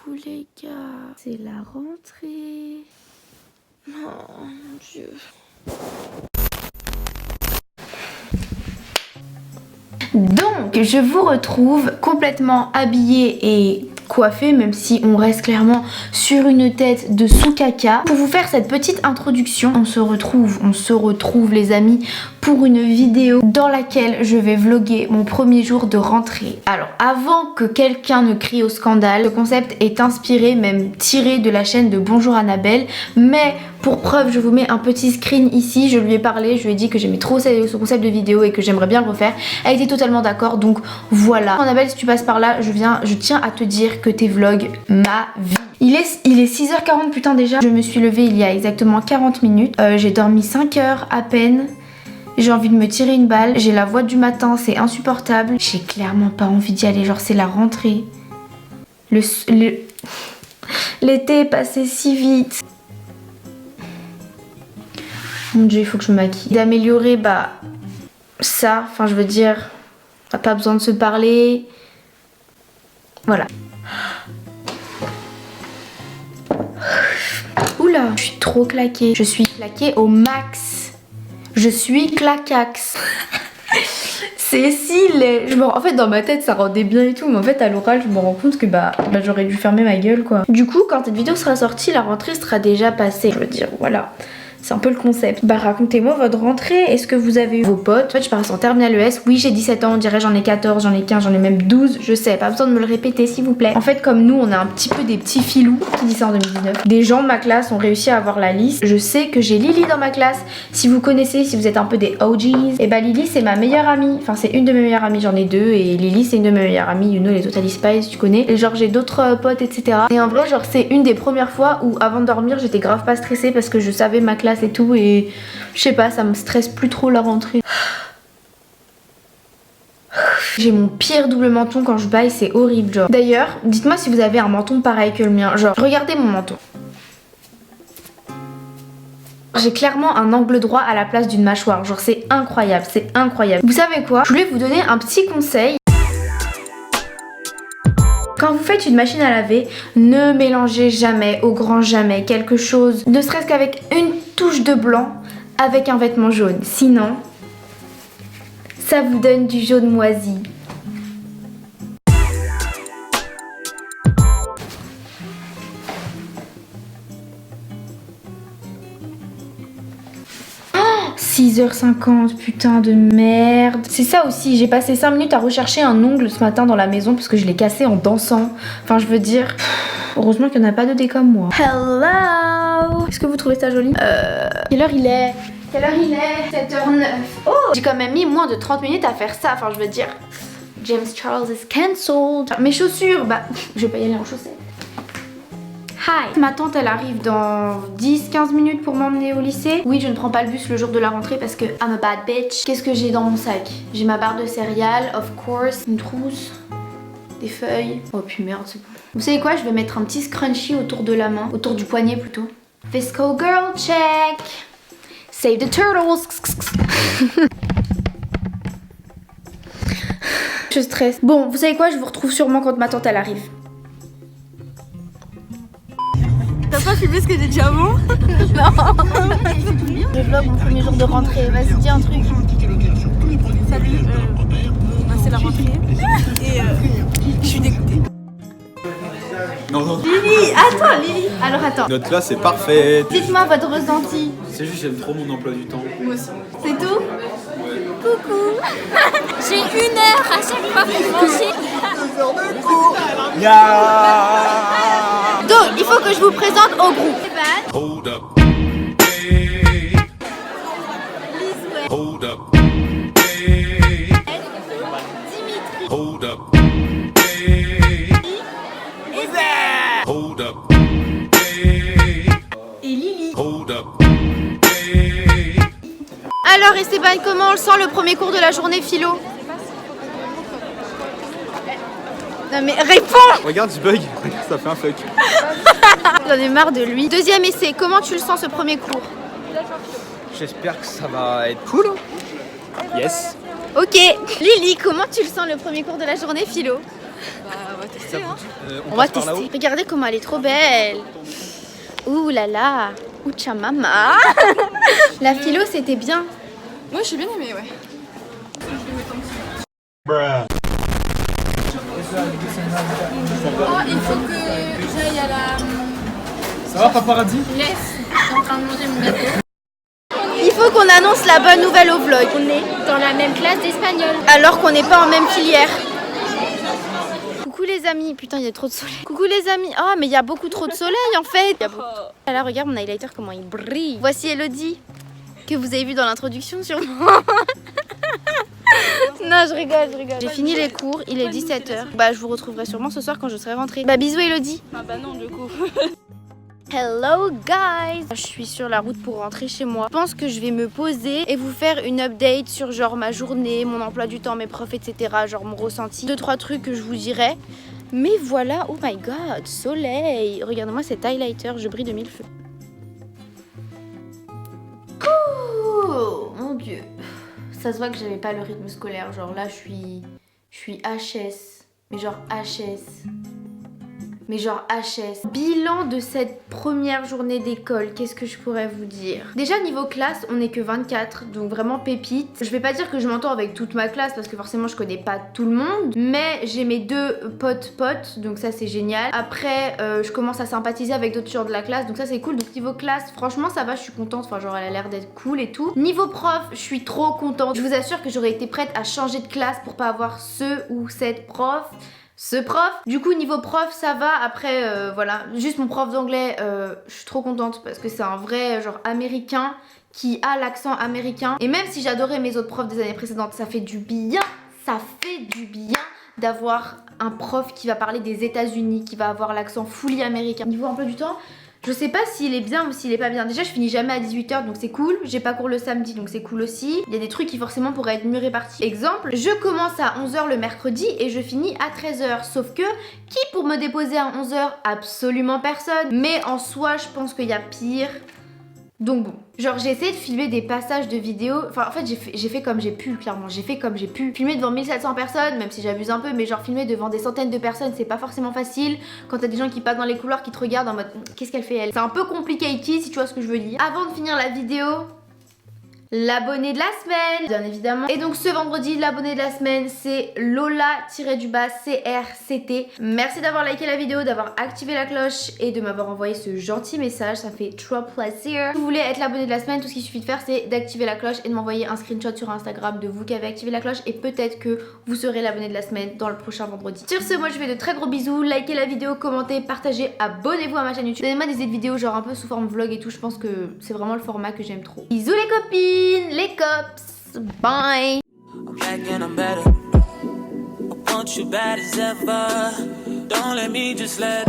Coucou les gars, c'est la rentrée. Oh mon Dieu. Donc, je vous retrouve complètement habillée et coiffée, même si on reste clairement sur une tête de sous-caca. Pour vous faire cette petite introduction, on se retrouve les amis pour une vidéo dans laquelle je vais vlogger mon premier jour de rentrée. Alors, avant que quelqu'un ne crie au scandale, le concept est inspiré, même tiré de la chaîne de Bonjour Annabelle, mais pour preuve, je vous mets un petit screen ici. Je lui ai parlé, je lui ai dit que j'aimais trop ce concept de vidéo et que j'aimerais bien le refaire. Elle était totalement d'accord, donc voilà. Annabelle, si tu passes par là, je tiens à te dire que tes vlogs, ma vie. Il est 6h40, putain déjà. Je me suis levée il y a exactement 40 minutes. J'ai dormi 5 heures à peine. J'ai envie de me tirer une balle. J'ai la voix du matin, c'est insupportable. J'ai clairement pas envie d'y aller, genre c'est la rentrée. L'été est passé si vite. Mon Dieu, il faut que je me maquille. D'améliorer, ça, enfin je veux dire, on n'a pas besoin de se parler. Voilà. Oula, je suis trop claquée. Je suis claquée au max. Je suis claquax. C'est si laid. En fait, dans ma tête, ça rendait bien et tout. Mais en fait, à l'oral, je me rends compte que j'aurais dû fermer ma gueule, quoi. Du coup, quand cette vidéo sera sortie, la rentrée sera déjà passée. Je veux dire, voilà. C'est un peu le concept. Racontez-moi votre rentrée. Est-ce que vous avez eu vos potes? En fait, je passe en terminale ES. Oui, j'ai 17 ans. On dirait j'en ai 14, j'en ai 15, j'en ai même 12. Je sais, pas besoin de me le répéter, s'il vous plaît. En fait, comme nous, on a un petit peu des petits filous. Qui dit ça en 2019? Des gens de ma classe ont réussi à avoir la liste. Je sais que j'ai Lily dans ma classe. Si vous connaissez, si vous êtes un peu des OGs, et Lily, c'est ma meilleure amie. Enfin, c'est une de mes meilleures amies. J'en ai deux. Et Lily, c'est une de mes meilleures amies. You know, les Totally Spies, tu connais. Et genre, j'ai d'autres potes, etc. Et en vrai, genre, c'est une des premières fois où, avant de dormir, j'étais grave pas stressée parce que je savais ma classe et tout. Et je sais pas, ça me stresse plus trop la rentrée. J'ai mon pire double menton quand je baille, c'est horrible, genre. D'ailleurs, dites-moi si vous avez un menton pareil que le mien. Genre, regardez mon menton. J'ai clairement un angle droit à la place d'une mâchoire. Genre, c'est incroyable, c'est incroyable. Vous savez quoi? Je voulais vous donner un petit conseil. Quand vous faites une machine à laver, ne mélangez jamais, au grand jamais, quelque chose, ne serait-ce qu'avec une touche de blanc, avec un vêtement jaune. Sinon, ça vous donne du jaune moisi. Oh, 6h50, putain de merde. C'est ça aussi, j'ai passé 5 minutes à rechercher un ongle ce matin dans la maison parce que je l'ai cassé en dansant. Enfin, je veux dire, heureusement qu'il n'y en a pas de comme moi. Hello! Est-ce que vous trouvez ça joli? Quelle heure il est? 7h09. Oh! J'ai quand même mis moins de 30 minutes à faire ça. Enfin, je veux dire, James Charles is cancelled. Mes chaussures, je vais pas y aller en chaussettes. Hi! Ma tante, elle arrive dans 10-15 minutes pour m'emmener au lycée. Oui, je ne prends pas le bus le jour de la rentrée parce que I'm a bad bitch. Qu'est-ce que j'ai dans mon sac? J'ai ma barre de céréales, of course, une trousse, des feuilles. Oh puis merde, c'est bon. Vous savez quoi? Je vais mettre un petit scrunchie autour de la main, autour du poignet plutôt. Fiscal girl check! Save the turtles! Je stresse. Bon, vous savez quoi? Je vous retrouve sûrement quand ma tante elle arrive. T'as pas filmé ce que j'ai dit avant? Non. Je vlog mon premier jour de rentrée. Vas-y, dis un truc. Salut, c'est la rentrée et je suis dégoûtée. Non. Lily, attends, Lily. Alors attends. Notre classe est parfaite. Dites-moi votre ressenti. C'est juste j'aime trop mon emploi du temps. Moi aussi. C'est tout? Coucou. J'ai 1 heure à chaque fois pour manger. Donc, il faut que je vous présente au groupe. Hold up. Hey. Hold up. Hey. Hold up. Hey. Hold up. Hey. Et Lily. Hold up. Hey. Alors Esteban, comment on le sent le premier cours de la journée philo? Non mais réponds! Regarde, je bug. Regarde, ça fait un fuck. J'en ai marre de lui. Deuxième essai, comment tu le sens ce premier cours? J'espère que ça va être cool. Yes. Ok. Lily, comment tu le sens le premier cours de la journée philo? on va tester, hein. On va tester. Regardez comment elle est trop belle. Ouh là là. Ouh chamama. La philo c'était bien. Moi, j'ai bien aimé, ouais. Oh, il faut que j'aille à la... Ça va, paparazzi? Laisse, je suis en train de manger mon gâteau. Il faut qu'on annonce la bonne nouvelle au vlog. On est dans la même classe d'espagnol. Alors qu'on n'est pas en même filière. Coucou les amis. Putain, il y a trop de soleil. Coucou les amis. Oh, mais il y a beaucoup trop de soleil en fait. Là, regarde mon highlighter comment il brille. Voici Elodie, que vous avez vu dans l'introduction sûrement. Non, je rigole. J'ai fini les cours, il est 17h. Bah, je vous retrouverai sûrement ce soir quand je serai rentrée. Bah, bisous Elodie. Ah bah non, du coup. Hello guys. Je suis sur la route pour rentrer chez moi. Je pense que je vais me poser et vous faire une update sur genre ma journée, mon emploi du temps, mes profs, etc. Genre mon ressenti. 2-3 trucs que je vous dirai. Mais voilà, oh my god, soleil. Regardez-moi cet highlighter, je brille de mille feux. Oh mon dieu. Ça se voit que j'avais pas le rythme scolaire. Genre là, je suis HS. Mais genre HS. Bilan de cette première journée d'école, qu'est-ce que je pourrais vous dire? Déjà niveau classe, on est que 24, donc vraiment pépite. Je vais pas dire que je m'entends avec toute ma classe parce que forcément je connais pas tout le monde, mais j'ai mes 2 potes, donc ça c'est génial. Après, je commence à sympathiser avec d'autres gens de la classe, donc ça c'est cool. Donc niveau classe, franchement ça va, je suis contente, enfin genre elle a l'air d'être cool et tout. Niveau prof, je suis trop contente. Je vous assure que j'aurais été prête à changer de classe pour pas avoir ce ou cette prof. Ce prof, du coup niveau prof ça va. Après voilà, juste mon prof d'anglais, je suis trop contente parce que c'est un vrai genre américain qui a l'accent américain. Et même si j'adorais mes autres profs des années précédentes, ça fait du bien d'avoir un prof qui va parler des États-Unis, qui va avoir l'accent fully américain. Niveau emploi du temps, je sais pas s'il est bien ou s'il est pas bien. Déjà je finis jamais à 18h donc c'est cool. J'ai pas cours le samedi donc c'est cool aussi. Il y a des trucs qui forcément pourraient être mieux répartis. Exemple, je commence à 11h le mercredi et je finis à 13h. Sauf que, qui pour me déposer à 11h? Absolument personne. Mais en soi je pense qu'il y a pire. Donc bon, genre j'ai essayé de filmer des passages de vidéos. Enfin en fait j'ai fait comme j'ai pu, clairement. J'ai fait comme j'ai pu. Filmer devant 1700 personnes, même si j'abuse un peu, mais genre filmer devant des centaines de personnes c'est pas forcément facile. Quand t'as des gens qui passent dans les couloirs qui te regardent en mode qu'est-ce qu'elle fait elle? C'est un peu complicated si tu vois ce que je veux dire. Avant de finir la vidéo, l'abonné de la semaine, bien évidemment. Et donc ce vendredi, l'abonné de la semaine, c'est Lola-CRCT. Merci d'avoir liké la vidéo, d'avoir activé la cloche et de m'avoir envoyé ce gentil message. Ça fait trop plaisir. Si vous voulez être l'abonné de la semaine, tout ce qu'il suffit de faire, c'est d'activer la cloche et de m'envoyer un screenshot sur Instagram de vous qui avez activé la cloche. Et peut-être que vous serez l'abonné de la semaine dans le prochain vendredi. Sur ce, moi je fais de très gros bisous. Likez la vidéo, commentez, partagez, abonnez-vous à ma chaîne YouTube. Donnez-moi des idées de vidéos genre un peu sous forme vlog et tout. Je pense que c'est vraiment le format que j'aime trop. Bisous les copines! Les cops, bye. I'm back and I'm better. I want you bad as ever. Don't let me just let